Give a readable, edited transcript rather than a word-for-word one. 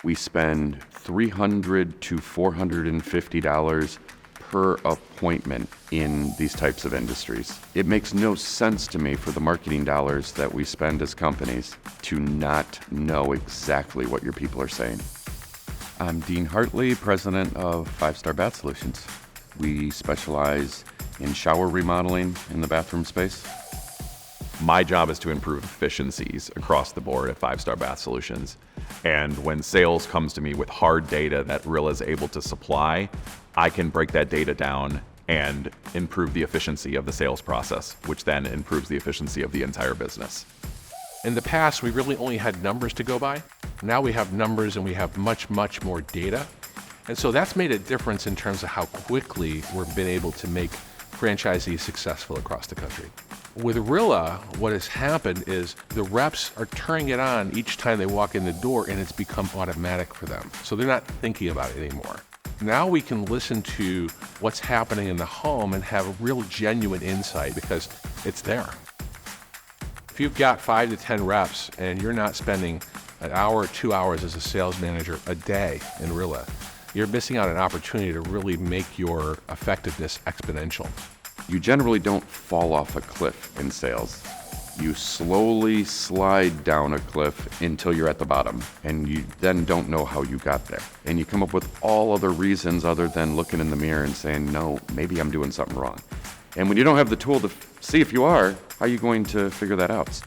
We spend $300 to $450 per appointment in these types of industries. It makes no sense to me for the marketing dollars that we spend as companies to not know exactly what your people are saying. I'm Dean Hartley, president of 5-Star Bath Solutions. We specialize in shower remodeling in the bathroom space. My job is to improve efficiencies across the board at 5-Star Bath Solutions. And when sales comes to me with hard data that Rilla is able to supply, I can break that data down and improve the efficiency of the sales process, which then improves the efficiency of the entire business. In the past, we really only had numbers to go by. Now we have numbers and we have much, much more data. And so that's made a difference in terms of how quickly we've been able to make franchisees successful across the country. With Rilla, what has happened is the reps are turning it on each time they walk in the door, and it's become automatic for them. So they're not thinking about it anymore. Now we can listen to what's happening in the home and have a real genuine insight because it's there. If you've got 5 to 10 reps and you're not spending an hour or 2 hours as a sales manager a day in Rilla, you're missing out on an opportunity to really make your effectiveness exponential. You generally don't fall off a cliff in sales. You slowly slide down a cliff until you're at the bottom, and you then don't know how you got there. And you come up with all other reasons other than looking in the mirror and saying, no, maybe I'm doing something wrong. And when you don't have the tool to see if you are, how are you going to figure that out?